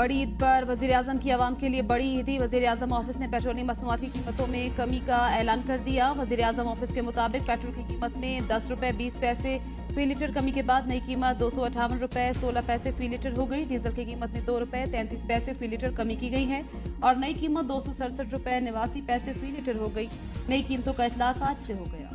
बड़ी ईद पर वज़ीर-ए-आज़म की आवाम के लिए बड़ी ईदी। वज़ीर-ए-आज़म ऑफिस ने पेट्रोलियम मसनूआत की कीमतों में कमी का ऐलान कर दिया। वज़ीर-ए-आज़म ऑफिस के मुताबिक पेट्रोल की कीमत में 10 रुपये 20 पैसे फी लीटर कमी के बाद नई कीमत 258 रुपये 16 पैसे फी लीटर हो गई। डीजल की कीमत में 2 रुपये 33 पैसे फी लीटर कमी की गई है और नई कीमत 267 रुपये 89 पैसे फी लीटर हो गई। नई कीमतों का इतलाक आज से हो गया।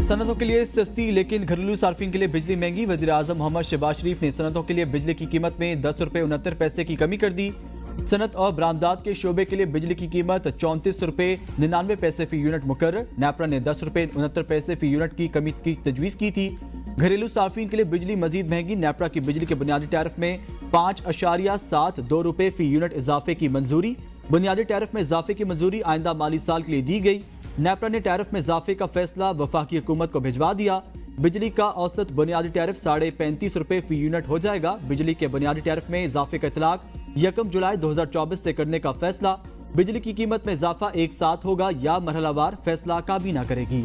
सनतों के लिए सस्ती लेकिन घरेलू सार्फिन के लिए बिजली महंगी। वज़ीर-ए-आज़म मोहम्मद शहबाज शरीफ ने सनतों के लिए बिजली की कीमत में 10 रुपये 69 पैसे की कमी कर दी। सनत और बरामदात के शोबे के लिए बिजली की कीमत 34 रुपये 99 पैसे फी यूनिट मुकर्रर। नेपरा ने 10 रुपये 69 पैसे फी यूनिट की कमी की तजवीज़ की थी। घरेलू सार्फिन के लिए बिजली मजीद महंगी। नेपरा की बिजली के बुनियादी टैरिफ में 5.72 रुपये फी यूनिट इजाफे की मंजूरी। बुनियादी टैरिफ में इजाफे की मंजूरी आइंदा माली साल के लिए दी गई। नेपरा ने टैरिफ में इजाफे का फैसला वफाकी हुकूमत को भिजवा दिया। बिजली का औसत बुनियादी टैरिफ 35.5 रुपये फी यूनिट हो जाएगा। बिजली के बुनियादी टैरिफ में इजाफे का इतलाक 1 जुलाई 2024 से करने का फैसला। बिजली की कीमत में इजाफा एक साथ होगा या मरहलावार, फैसला काबीना करेगी।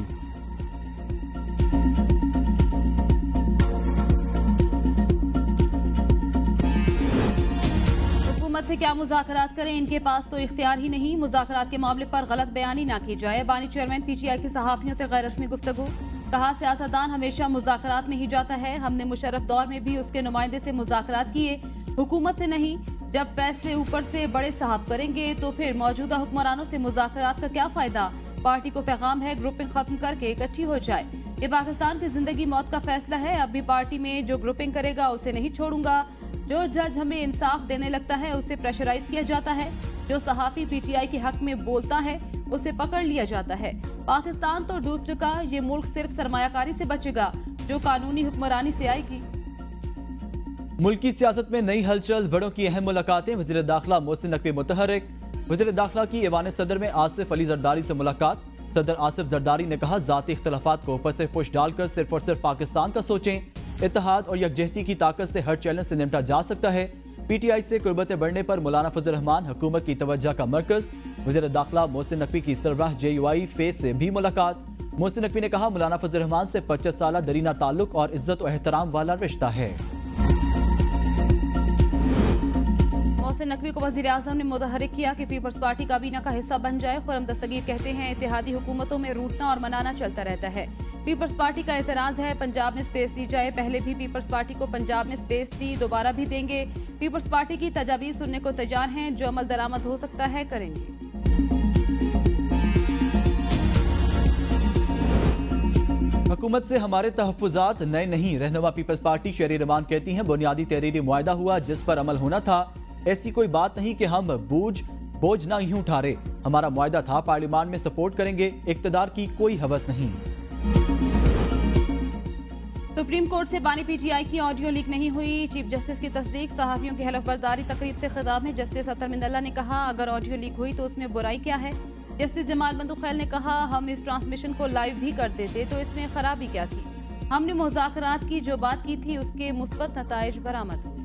से क्या मुज़ाकरात करें, इनके पास तो इख्तियार ही नहीं। मुज़ाकरात के मामले पर गलत बयानी ना की जाए। बानी चेयरमैन पीटीआई के सहाफियों से गैर रस्मी गुफ्तगू। कहा सियासतदान हमेशा मुज़ाकरात में ही जाता है। हमने मुशर्रफ दौर में भी उसके नुमाइंदे से मुज़ाकरात किए, हुकूमत से नहीं। जब फैसले ऊपर से बड़े साहब करेंगे तो फिर मौजूदा हुक्मरानों से मुज़ाकरात का क्या फायदा। पार्टी को पैगाम है ग्रुपिंग खत्म करके इकट्ठी हो जाए। ये पाकिस्तान की जिंदगी मौत का फैसला है। अब भी पार्टी में जो ग्रुपिंग करेगा उसे नहीं छोड़ूंगा। जो जज हमें इंसाफ देने लगता है उसे प्रेशराइज किया जाता है। जो सहाफी पीटीआई के हक में बोलता है उसे पकड़ लिया जाता है। पाकिस्तान तो डूब चुका, ये मुल्क सिर्फ सरमायाकारी से बचेगा जो कानूनी हुक्मरानी से आएगी। मुल्की सियासत में नई हलचल, बड़ों की अहम मुलाकातें। वज़ीर दाखिला मोहसिन नकवी मुतहर्रिक। वज़ीर दाखिला की ऐवान सदर में आसिफ अली जरदारी से मुलाकात। सदर आसिफ जरदारी ने कहा ज़ाती इख्तलाफात को ऊपर से पुश डालकर सिर्फ और सिर्फ पाकिस्तान का सोचें। इत्तेहाद और यकजहती की ताकत से हर चैलेंज से निपटा जा सकता है। पीटीआई से कुर्बतें बढ़ने पर मौलाना फजल रहमान हुकूमत की तवज्जो का मरकज। वज़ीर दाखिला मोहसिन नकवी की सरबराह JUI फेस से भी मुलाकात। मोहसिन नकवी ने कहा मौलाना फजल रहमान से 25 साल दरीना ताल्लुक और इज्जत और एहतराम वाला रिश्ता है। मोहसिन नकवी को वज़ीर-ए-आज़म ने मुतहर्रिक किया कि पीपल्स पार्टी काबीना का हिस्सा बन जाए। खुर्रम दस्तगीर कहते हैं इत्तेहादी हुकूमतों में रूठना और मनाना चलता रहता है। पीपल्स पार्टी का एतराज़ है पंजाब में स्पेस दी जाए। पहले भी पीपल्स पार्टी को पंजाब में स्पेस दी, दोबारा भी देंगे। पीपल्स पार्टी की तजावीज़ सुनने को तैयार हैं। जो अमल दरामद हो सकता है करेंगे। हुकूमत से हमारे तहफ़्फ़ुज़ात नए नहीं। रहनुमा पीपल्स पार्टी शेरी रमान कहती हैं बुनियादी तहरीरी मुआहदा हुआ जिस पर अमल होना था। ऐसी कोई बात नहीं कि हम बोझ ना यूं उठा रहे। हमारा मुआहदा था पार्लियामान में सपोर्ट करेंगे। इक़्तिदार की कोई हवस नहीं। सुप्रीम कोर्ट से बानी पीटीआई की ऑडियो लीक नहीं हुई। चीफ जस्टिस की तस्दीक। सहाफियों की हलफबरदारी तकरीब से खिताब में जस्टिस अतर मिंदल्ला ने कहा अगर ऑडियो लीक हुई तो उसमें बुराई क्या है। जस्टिस जमाल बंदुखैल ने कहा हम इस ट्रांसमिशन को लाइव भी कर देते तो इसमें खराबी क्या थी। हमने मुज़ाकरात की जो बात की थी उसके मुस्बत नताइज बरामद हुए।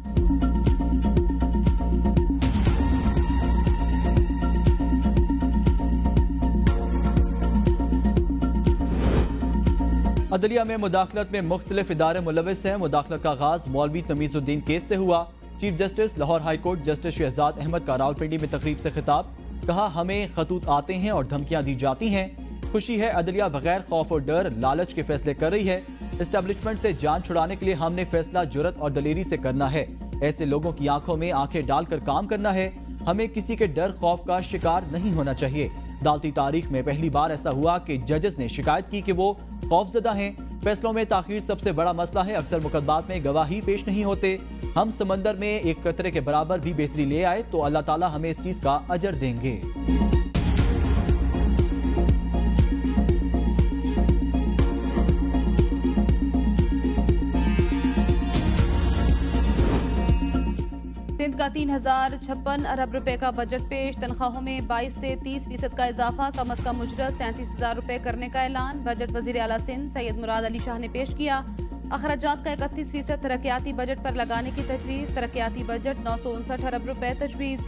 अदलिया में मुदाखलत में मुख्तलिफ इदारे मुलविस हैं। मुदाखलत का आगाज मौलवी तमीजुद्दीन केस से हुआ। Chief justice Lahore high court justice Shahzad Ahmed का रावलपिंडी में तकरीब से खिताब। कहा हमें खतूत आते हैं और धमकियां दी जाती हैं। खुशी है अदलिया बगैर खौफ और डर लालच के फैसले कर रही है। एस्टेब्लिशमेंट से जान छुड़ाने के लिए हमने फैसला जुर्रत और दलेरी से करना है। ऐसे लोगों की आंखों में आंखें डालकर काम करना है। हमें किसी के डर खौफ का शिकार नहीं होना चाहिए। अदालती तारीख में पहली बार ऐसा हुआ कि जजेस ने शिकायत की कि वो खौफजदा हैं। फैसलों में ताखीर सबसे बड़ा मसला है। अक्सर मुकदमात में गवाही पेश नहीं होते। हम समंदर में एक कतरे के बराबर भी बेहतरी ले आए तो अल्लाह ताला हमें इस चीज का अजर देंगे। सिंध का 3056 अरब रुपए का बजट पेश। तनख्वाहों में 22 से 30% का इजाफा। कम अज कम उजरत 37,000 रुपए करने का ऐलान। बजट वजीर आला सिंध सैयद मुराद अली शाह ने पेश किया। अखराजात का 31% तरक्याती बजट पर लगाने की तजवीज़। तरक्याती बजट 959 अरब रुपए तजवीज़।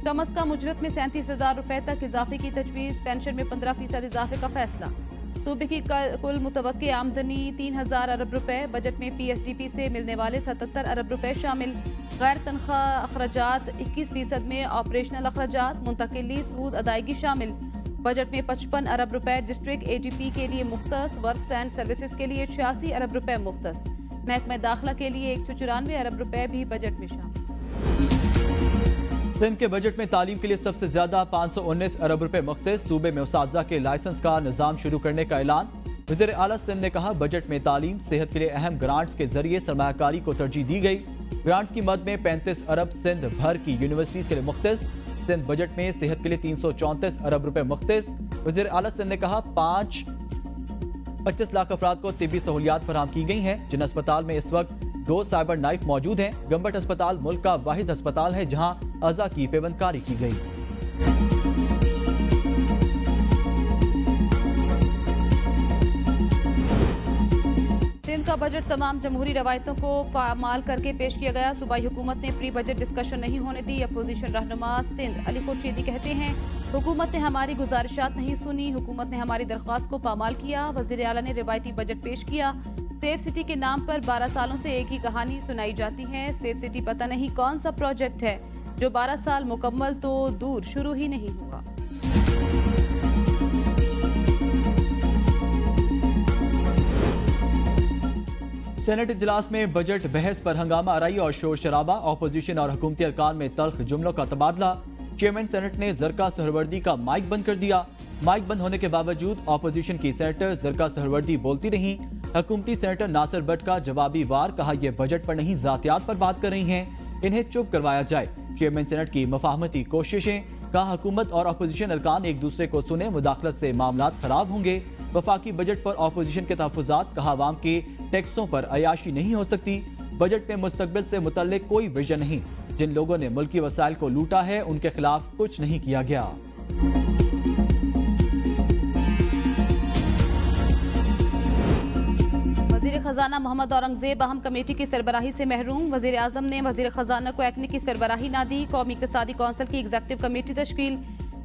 कम अज कम उजरत में 37,000 रुपए तक इजाफे की तजवीज़। पेंशन में 15% इजाफे का फैसला। सूबे की कुल मुतवक्की आमदनी 3000 अरब रुपए। बजट में PSDP से मिलने वाले 77 अरब रुपए शामिल। गैर तनख्वाह अखराजात 21% में। ऑपरेशनल अखराजात मुंतकिली सूद अदायगी शामिल। बजट में 55 अरब रुपए डिस्ट्रिक्ट AGP के लिए मुख्तस। वर्क्स एंड सर्विसेज के लिए 86 अरब रुपए मुख्तस। महकमा दाखिला के लिए 194 अरब रुपए भी बजट में शामिल। सिंध के बजट में तालीम के लिए सबसे ज्यादा 519 अरब रुपए मुख्तस। सूबे में उस्ताज़ा के लाइसेंस का निज़ाम शुरू करने का ऐलान। वज़ीर आला सिंध ने कहा, बजट में तालीम सेहत के लिए अहम ग्रांट्स के जरिए सरमायाकारी को तरजीह दी गई। ग्रांट्स की मद में 35 अरब सिंध भर की यूनिवर्सिटीज के लिए मुख्तस। सिंध बजट में सेहत के लिए 334 अरब रुपए मुख्तस। वज़ीर आला सिंध ने कहा, 25 लाख अफराद को तिब्बी सहूलियात फराहम की गई हैं। जिन अस्पताल में इस वक्त 2 साइबर नाइफ मौजूद हैं। गंबट अस्पताल मुल्क का वाहिद अस्पताल है जहां अज़ा की पेवंदकारी की गई। सिंध का बजट तमाम जमहूरी रवायतों को पामाल करके पेश किया गया। सूबाई हुकूमत ने प्री बजट डिस्कशन नहीं होने दी। अपोजिशन रहनुमा सिंध अली खुर्शीदी कहते हैं, हुकूमत ने हमारी गुजारिशात नहीं सुनी। हुकूमत ने हमारी दरख्वास्त को पामाल किया। वज़ीर आला ने रिवायती बजट पेश किया। सेफ सिटी के नाम पर 12 सालों से एक ही कहानी सुनाई जाती है। सेफ सिटी पता नहीं कौन सा प्रोजेक्ट है जो 12 साल मुकम्मल तो दूर शुरू ही नहीं हुआ। सेनेट इजलास में बजट बहस पर हंगामा आराई और शोर शराबा। ऑपोजिशन और हुकूमती अरकान में तल्ख जुमलों का तबादला। चेयरमैन सेनेट ने जरका सहरवर्दी का माइक बंद कर दिया। माइक बंद होने के बावजूद ऑपोजिशन की सेनेटर जरका सहरवर्दी बोलती रहीं। हुकूमती सेनेटर नासिर भट्ट का जवाबी वार। कहा, यह बजट पर नहीं जातियात पर बात कर रही हैं, इन्हें चुप करवाया जाए। चेयरमैन सेनेट की मफाहमती कोशिशें। कहा, हुकूमत और अपोजिशन अरकान एक दूसरे को सुने, मुदाखलत से मामलात खराब होंगे। वफाकी बजट पर अपोजिशन के तहफ़्फ़ुज़ात। कहा, अवाम के टैक्सों पर अयाशी नहीं हो सकती। बजट में मुस्तकबिल से मुतल्लिक कोई विजन नहीं। जिन लोगों ने मुल्की वसाइल को लूटा है उनके खिलाफ कुछ नहीं किया गया। वज़ीर ख़जाना मोहम्मद औरंगज़ेब अहम कमेटी की सरबराही से महरूम। वज़ीर आज़म ने वज़ीर ख़जाना को एक्निक की सरबराही ना दी। कौमी इक़्तिसादी कौंसिल की एग्जेक्टिव कमेटी तश्कील।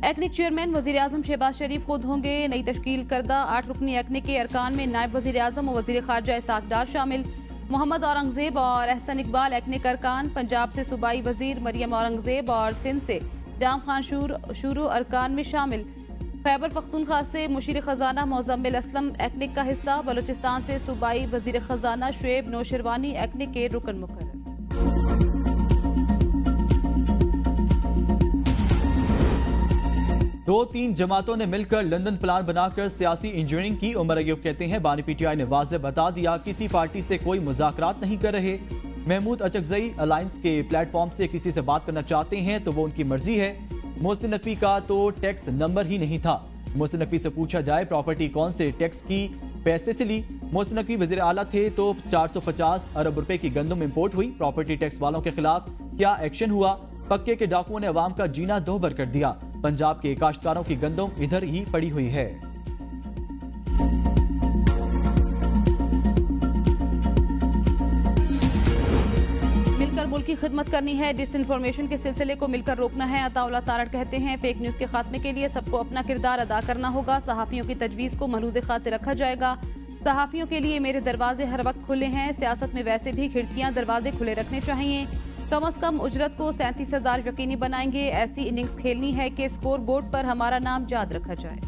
एक्निक चेयरमैन वज़ीर आज़म शहबाज शरीफ खुद होंगे। नई तश्कील करदा 8 रुकनी एक्निक के अरकान में नायब वज़ीर आज़म और वज़ीर ख़ारजा इसाक डार शामिल। मोहम्मद औरंगज़ेब और एहसन इकबाल एक्निक अरकान। पंजाब से सूबाई वज़ीर मरियम औरंगज़ेब और सिंध से जाम खान शुरू अरकान में शामिल। खैबर पख्तूनख्वा से मुशीर ख़जाना मोज़म्मिल असलम एक्निक का हिस्सा। बलूचिस्तान से सूबाई वज़ीर ख़जाना शुएब नौशरवानी एक्निक के रुकन मुकर्रर। 2-3 जमातों ने मिलकर लंदन प्लान बनाकर सियासी इंजीनियरिंग की। उमर अयूब कहते हैं, बानी PTI ने वाज़ेह बता दिया किसी पार्टी से कोई मुज़ाकरात नहीं कर रहे। महमूद अचकज़ई अलायंस के प्लेटफॉर्म से किसी से बात करना चाहते हैं तो वो उनकी मर्जी है। मोहसिन नकवी का तो टैक्स नंबर ही नहीं था। मोहसिन नकवी से पूछा जाए प्रॉपर्टी कौन से टैक्स की पैसे से ली। मोहसिन नकवी वज़ीर आला थे तो 450 अरब रुपए की गंदम इंपोर्ट हुई। प्रॉपर्टी टैक्स वालों के खिलाफ क्या एक्शन हुआ? पक्के के डाकुओं ने अवाम का जीना दोहबर कर दिया। पंजाब के काश्तकारों की गंदम इधर ही पड़ी हुई है। मिलकर मुल्क की खिदमत करनी है। डिसइंफॉर्मेशन के सिलसिले को मिलकर रोकना है। अताउल्लाह तारड़ कहते हैं, फेक न्यूज के खात्मे के लिए सबको अपना किरदार अदा करना होगा। सहाफियों की तजवीज़ को मलूज़ खातिर रखा जाएगा। सहाफियों के लिए मेरे दरवाजे हर वक्त खुले हैं। सियासत में वैसे भी खिड़कियां दरवाजे खुले रखने चाहिए। कम अज कम उजरत को 37,000 यकीनी बनाएंगे। ऐसी इनिंग्स खेलनी है कि स्कोर बोर्ड पर हमारा नाम याद रखा जाए।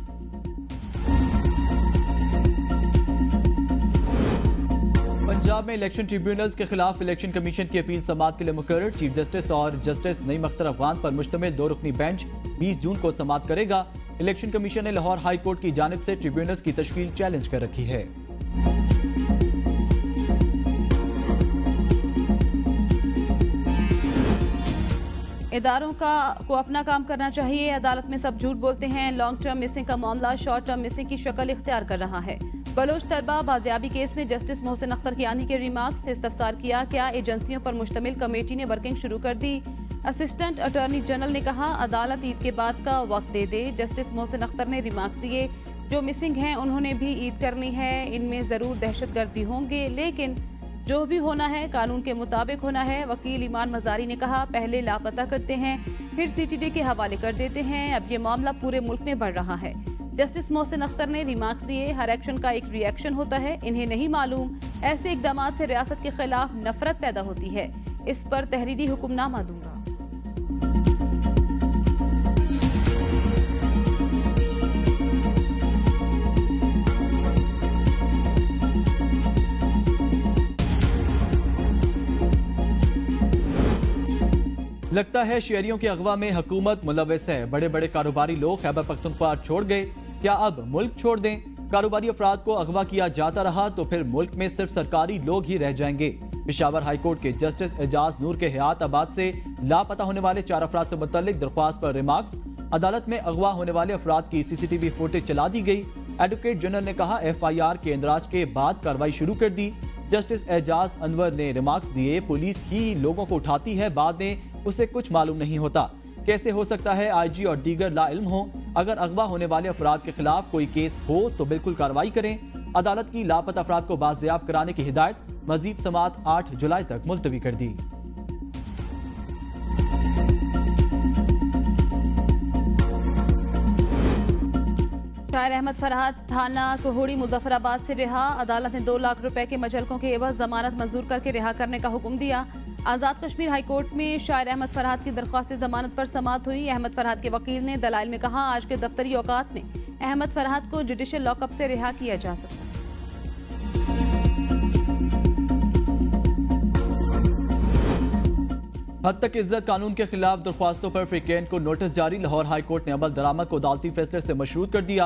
पंजाब में इलेक्शन ट्रिब्यूनल्स के खिलाफ इलेक्शन कमीशन की अपील समाअत के लिए मुकर्रर। चीफ जस्टिस और जस्टिस नईम अख्तर अफगान पर मुश्तमिल 2 रुकनी बेंच 20 जून को समाअत करेगा। इलेक्शन कमीशन ने लाहौर हाई कोर्ट की जानिब से ट्रिब्यूनल्स की तश्कील चैलेंज कर रखी है। इदारों को अपना काम करना चाहिए। अदालत में सब झूठ बोलते हैं। लॉन्ग टर्म मिसिंग का मामला शॉर्ट टर्म मिसिंग की शक्ल इख्तियार कर रहा है। बलोच तलबा बाजियाबी केस में जस्टिस मोहसिन अख्तर कियानी के रिमार्क्स से इस्तफसार किया। क्या एजेंसियों पर मुश्तमिल कमेटी ने वर्किंग शुरू कर दी? असिस्टेंट अटॉर्नी जनरल ने कहा, अदालत ईद के बाद का वक्त दे दे। जस्टिस मोहसिन अख्तर ने रिमार्क्स दिए, जो मिसिंग हैं उन्होंने भी ईद करनी है। इनमें ज़रूर दहशतगर्द भी होंगे, लेकिन जो भी होना है कानून के मुताबिक होना है। वकील ईमान मजारी ने कहा, पहले लापता करते हैं फिर CTD के हवाले कर देते हैं। अब ये मामला पूरे मुल्क में बढ़ रहा है। जस्टिस मोहसिन अख्तर ने रिमार्क्स दिए, हर एक्शन का एक रिएक्शन होता है, इन्हें नहीं मालूम ऐसे इकदाम से रियासत के खिलाफ नफरत पैदा होती है, इस पर तहरीरी हुक्मनामा दूंगा। लगता है शहरियों के अगवा में हुकूमत मुलविस है। बड़े बड़े कारोबारी लोग खैबर पख्तूनख्वा छोड़ गए, क्या अब मुल्क छोड़ दें? कारोबारी अफराद को अगवा किया जाता रहा तो फिर मुल्क में सिर्फ सरकारी लोग ही रह जाएंगे। पेशावर हाईकोर्ट के जस्टिस एजाज नूर के हयाताबाद से लापता होने वाले 4 अफराद से मुतल्लिक दरख्वास्त पर रिमार्क्स। अदालत में अगवा होने वाले अफराद की CCTV फुटेज चला दी गई। एडवोकेट जनरल ने कहा FIR के इंदराज के बाद कार्रवाई शुरू कर दी। जस्टिस एजाज अनवर ने रिमार्क्स दिए, पुलिस ही लोगों को उठाती है, बाद में उसे कुछ मालूम नहीं होता। कैसे हो सकता है IG और दीगर लाइल्म हो? अगर अगवा होने वाले अफराद के खिलाफ कोई केस हो तो बिल्कुल कार्रवाई करें। अदालत की लापता अफराद को बाजियाब कराने की हिदायत, मजीद समाअत 8 जुलाई तक मुलतवी कर दी। शायर अहमद फरहाद थाना कोहड़ी मुजफ्फराबाद से रिहा। अदालत ने 2 लाख रुपए के मजलकों के एवज जमानत मंजूर करके रिहा करने का हुक्म दिया। आज़ाद कश्मीर हाईकोर्ट में शायर अहमद फरहाद की दरख्वास्त जमानत पर समाअत हुई। अहमद फरहाद के वकील ने दलाइल में कहा, आज के दफ्तरी औकात में अहमद फरहाद को जुडिशल लॉकअप से रिहा किया जा सकता है। हद तक इज्जत कानून के खिलाफ दरख्वास्तों पर फ्रीकेंट को नोटिस जारी। लाहौर हाईकोर्ट ने अमल दरामद को अदालती फैसले से मशरूत कर दिया।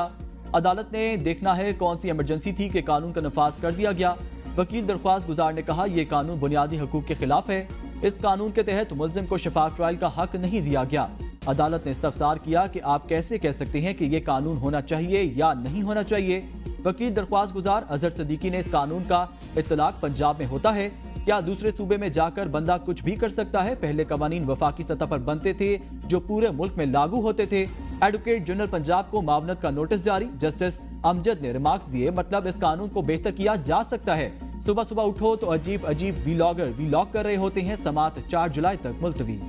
अदालत ने देखना है कौन सी इमरजेंसी थी कि कानून का नफाज कर दिया गया। वकील दरख्वास्त गुजार ने कहा, यह कानून बुनियादी हकूक के खिलाफ है। इस कानून के तहत मुल्जिम को शफाफ ट्रायल का हक नहीं दिया गया। अदालत ने इस्तफसार किया कि आप कैसे कह सकते हैं कि यह कानून होना चाहिए या नहीं होना चाहिए। वकील दरख्वास्त गुजार अजहर सदीकी ने इस कानून का इत्तलाक पंजाब में होता है, क्या दूसरे सूबे में जाकर बंदा कुछ भी कर सकता है? पहले कवानीन वफाकी सतह पर बनते थे जो पूरे मुल्क में लागू होते थे। एडवोकेट जनरल पंजाब को मावनत का नोटिस जारी। जस्टिस अमजद ने रिमार्क्स दिए, मतलब इस कानून को बेहतर किया जा सकता है। सुबह सुबह उठो तो अजीब अजीब वीलॉगर वीलॉग कर रहे होते हैं। समाअत 4 जुलाई तक मुलतवी।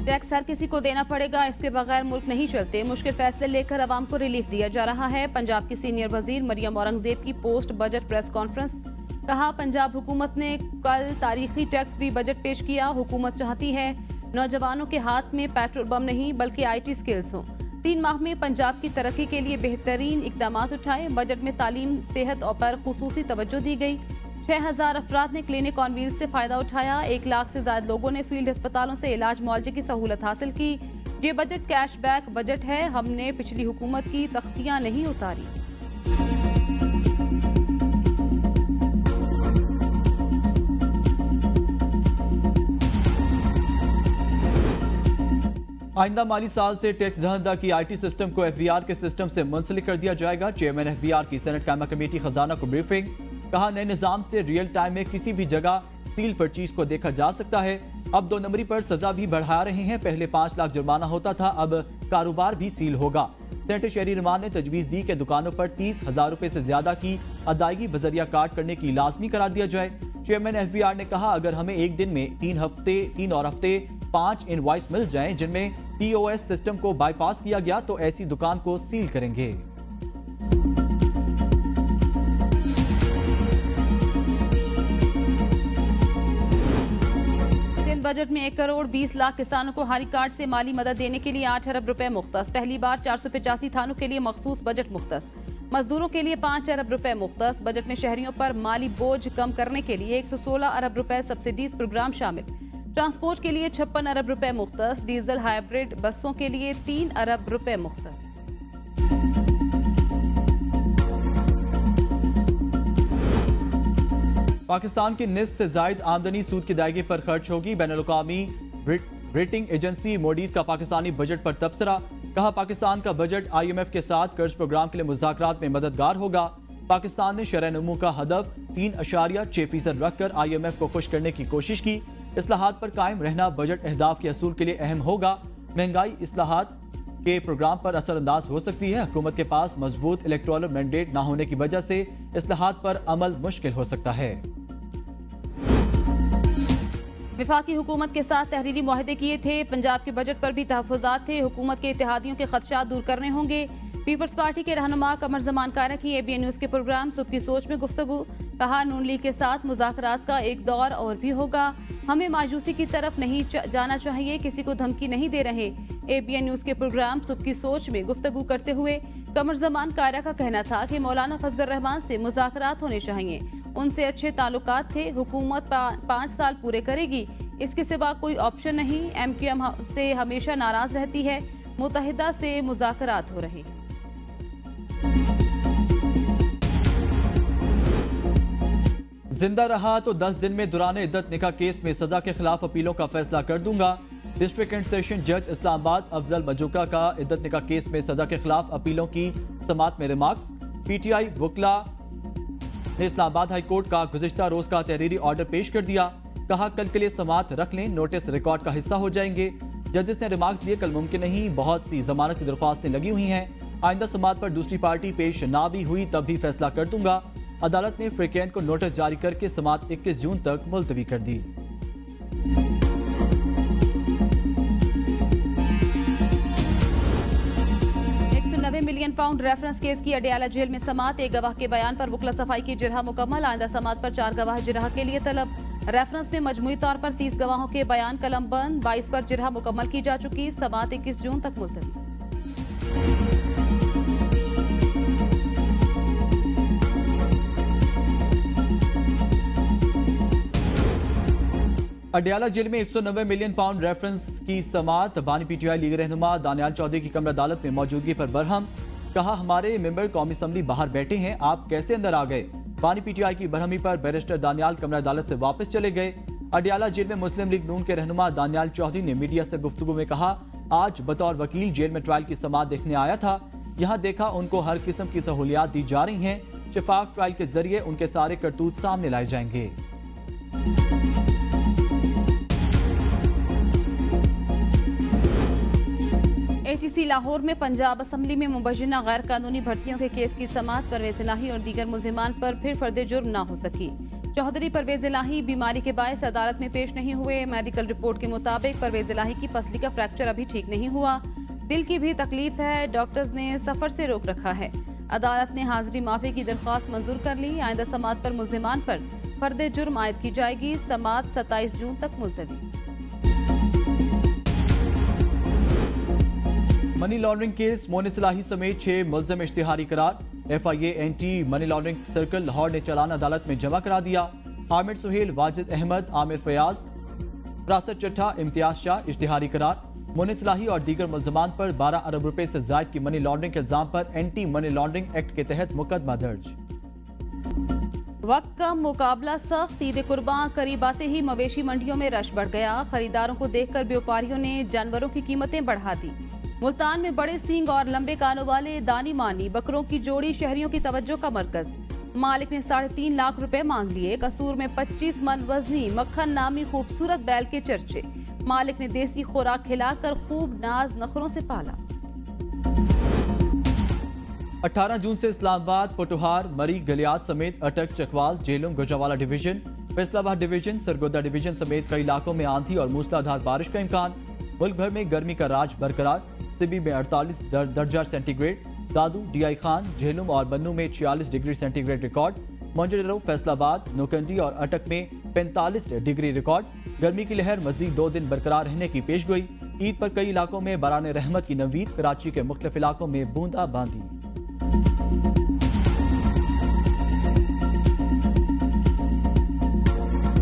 टैक्स हर किसी को देना पड़ेगा, इसके बगैर मुल्क नहीं चलते। मुश्किल फैसले लेकर अवाम को रिलीफ दिया जा रहा है। पंजाब की सीनियर वजीर मरियम औरंगजेब की पोस्ट बजट प्रेस कॉन्फ्रेंस। कहा, पंजाब हुकूमत ने कल तारीखी टैक्स फ्री बजट पेश किया। हुकूमत चाहती है नौजवानों के हाथ में पेट्रोल बम नहीं बल्कि IT स्किल्स हों। 3 माह में पंजाब की तरक्की के लिए बेहतरीन इकदाम उठाए। बजट में तालीम सेहत और पर खुसूसी तवज्जो दी गई। 6000 अफराद ने क्लिनिक ऑन व्हील्स से फायदा उठाया। 1 लाख से ज्यादा लोगों ने फील्ड अस्पतालों से इलाज मुआवजे की सहूलत हासिल की। ये बजट कैशबैक बजट है, हमने पिछली हुकूमत की तख्तियां नहीं उतारी। आइंदा माली साल से टैक्स दहंदा की IT सिस्टम को FBR के सिस्टम से मुंसलिक कर दिया जाएगा। चेयरमैन FBR की सेनेट कायमा कमेटी खजाना को ब्रीफिंग। कहा, नए निजाम से रियल टाइम में किसी भी जगह सील परचीज को देखा जा सकता है। अब 2 नंबरी पर सजा भी बढ़ा रहे हैं। पहले 5 लाख जुर्माना होता था, अब कारोबार भी सील होगा। सेनेटर शहरी रहमान ने तजवीज दी कि दुकानों पर 30,000 रुपए से ज्यादा की अदायगी बजरिया कार्ड करने की लाजमी करार दिया जाए। चेयरमैन FBR ने कहा, अगर हमें एक दिन में 3 और हफ्ते 5 इनवॉइस मिल जाएं जिनमें POS सिस्टम को बाईपास किया गया तो ऐसी दुकान को सील करेंगे। बजट में 1 करोड़ 20 लाख किसानों को हरी कार्ड से माली मदद देने के लिए 8 अरब रुपए मुख्तस। पहली बार 485 थानों के लिए मखसूस बजट मुख्तस। मजदूरों के लिए 5 अरब रुपए मुख्तस। बजट में शहरियों पर माली बोझ कम करने के लिए 116 अरब रुपए सब्सिडीज प्रोग्राम शामिल। ट्रांसपोर्ट के लिए 56 अरब रुपए मुख्तस। डीजल हाइब्रिड बसों के लिए 3 अरब रुपए मुख्तस। पाकिस्तान की निस्फ से जायद आमदनी सूद की अदायगी पर खर्च होगी। बैनुल-अक़वामी रेटिंग एजेंसी मोडीज का पाकिस्तानी बजट पर तबसरा। कहा, पाकिस्तान का बजट IMF के साथ कर्ज प्रोग्राम के लिए मुज़ाकरात में मददगार होगा। पाकिस्तान ने शरह नमू का हदफ 3.6% रखकर IMF को खुश करने की कोशिश की। इस्लाहात पर कायम रहना बजट अहदाफ के असूल के लिए अहम होगा। महंगाई इस्लाहात के प्रोग्राम पर असरअंदाज हो सकती है। हुकूमत के पास मजबूत इलेक्टोरल मैंडेट न होने की वजह से इस्लाहात पर अमल मुश्किल हो सकता है। वफाकी हुकूमत के साथ तहरीरी मुआहदे किए थे। पंजाब के बजट पर भी तहफ़्फ़ुज़ात थे। हुकूमत के इत्तेहादियों के खदशात दूर करने होंगे। पीपल्स पार्टी के रहनुमा कमर ज़मान कारा की ABN न्यूज़ के प्रोग्राम सुबह की सोच में गुफ्तगू। कहा, नून लीग के साथ मुज़ाकरात का एक दौर और भी होगा। हमें मायूसी की तरफ नहीं जाना चाहिए, किसी को धमकी नहीं दे रहे। ABN न्यूज़ के प्रोग्राम सुबह की सोच में गुफ्तगू करते हुए कमर ज़मान कारा का कहना था कि मौलाना फजलुर रहमान से मुज़ाकरात होने चाहिए। उनसे अच्छे ताल्लुकात थे। हुकूमत 5 साल पूरे करेगी, इसके सिवा कोई ऑप्शन नहीं। MQM से हमेशा नाराज रहती है। मुत्तहिदा से मुज़ाकरात हो रहे हैं। जिंदा रहा तो 10 दिन में दौरान इद्दत निकाह केस में सजा के खिलाफ अपीलों का फैसला कर दूंगा। डिस्ट्रिक्ट एंड सेशन जज इस्लामाबाद अफजल मजूका का इद्दत निकाह केस में सजा के खिलाफ अपीलों की समाअत में रिमार्क्स। PTI वकला ने इस्लामाबाद हाई कोर्ट का गुज़िश्ता रोज का तहरीरी ऑर्डर पेश कर दिया। कहा, कल के लिए समाअत रख लें, नोटिस रिकॉर्ड का हिस्सा हो जाएंगे। जजेस ने रिमार्क्स दिए, कल मुमकिन नहीं, बहुत सी जमानत की दरख्वास्तें लगी हुई हैं। आइंदा समाअत पर दूसरी पार्टी पेश ना भी हुई तब भी फैसला कर दूंगा। अदालत ने फ्रिकेन को नोटिस जारी करके समाअत 21 जून तक मुलतवी कर दी। 190 मिलियन पाउंड रेफरेंस केस की अडयाला जेल में समाअत। एक गवाह के बयान पर वकला सफाई की जिरह मुकम्मल। आइंदा समाअत पर 4 गवाह जिरह के लिए तलब। रेफरेंस में मजमूई तौर पर 30 गवाहों के बयान कलम बंद। 22 पर जिरह मुकम्मल की जा चुकी। समाअत 21 जून तक मुलतवी। अडयाला जेल में 190 मिलियन पाउंड रेफरेंस की समाअत। बानी PTI लीग रहनुमा दानियाल चौधरी की कमर अदालत में मौजूदगी पर बरहम। कहा, हमारे मेंबर कौमी असम्बली बाहर बैठे हैं, आप कैसे अंदर आ गए। बानी PTI की बरहमी पर बैरिस्टर दानियाल कमर अदालत से वापस चले गए। अडयाला जेल में मुस्लिम लीग नून के रहनुमा दानियाल चौधरी ने मीडिया से गुफ्तगू में कहा, आज बतौर वकील जेल में ट्रायल की समाअत देखने आया था। यहाँ देखा उनको हर किस्म की सहूलियात दी जा रही हैं। शफाफ ट्रायल के जरिए उनके सारे करतूत सामने लाए जाएंगे। ATC लाहौर में पंजाब असम्बली में मुबैना गैर कानूनी भर्तियों के केस की समाअत। परवेज इलाही और दीगर मुलजिमान पर फिर फर्द जुर्म ना हो सकी। चौधरी परवेज इलाही बीमारी के बायस अदालत में पेश नहीं हुए। मेडिकल रिपोर्ट के मुताबिक परवेज इलाही की पसली का फ्रैक्चर अभी ठीक नहीं हुआ। दिल की भी तकलीफ है। डॉक्टर्स ने सफर से रोक रखा है। अदालत ने हाजिरी माफी की दरख्वास्त मंजूर कर ली। आइंदा समाअत पर मुलजिमान पर फर्द जुर्म आयद की जाएगी। समाअत 27 जून तक मुलतवी। मनी लॉन्ड्रिंग केस मोनिस इलाही समेत 6 मुलजिम इश्तिहारी करार। FIA anti money laundering circle Lahore ने चालान अदालत में जमा करा दिया। हामिद सुहेल, वाजिद अहमद, आमिर फयाज, फरासत चट्ठा, इम्तियाज शाह इश्तिहारी करार। मोनिस इलाही और दीगर मुलजमान पर 12 अरब रुपए से जायद की मनी लॉन्ड्रिंग के इल्जाम पर एंटी मनी लॉन्ड्रिंग एक्ट के तहत मुकदमा दर्ज। वक्त का मुकाबला सख्त। ईद कुर्बान करीब आते ही मवेशी मंडियों में रश बढ़ गया। खरीदारों को देखकर व्यापारियों ने जानवरों की कीमतें बढ़ा दी। मुल्तान में बड़े सींग और लंबे कानों वाले दानी मानी बकरों की जोड़ी शहरियों की तवज्जो का मरकज। मालिक ने 3.5 लाख रुपए मांग लिए। कसूर में 25 मन वजनी मक्खन नामी खूबसूरत बैल के चर्चे। मालिक ने देसी खुराक खिलाकर खूब नाज नखरों से पाला। 18 जून से इस्लामाबाद, पोटोहार, मरी, गलियात समेत अटक, Chakwal, Jhelum, Gujranwala division, Faisalabad division, Sargodha division समेत कई इलाकों में आंधी और मूसलाधार बारिश का इम्कान। मुल्क भर में गर्मी का राज बरकरार। सिबी में 48 दर्जा सेंटीग्रेड, दादू, DI खान, झेलुम और बन्नू में 46 डिग्री सेंटीग्रेड रिकॉर्ड। मोंजेरो, फैसलाबाद, नोकंडी और अटक में 45 डिग्री रिकॉर्ड। गर्मी की लहर मजीद 2 दिन बरकरार रहने की पेशगोई। ईद पर कई इलाकों में बरान रहमत की नवीद। कराची के मुख्तलिफ इलाकों में बूंदाबांदी।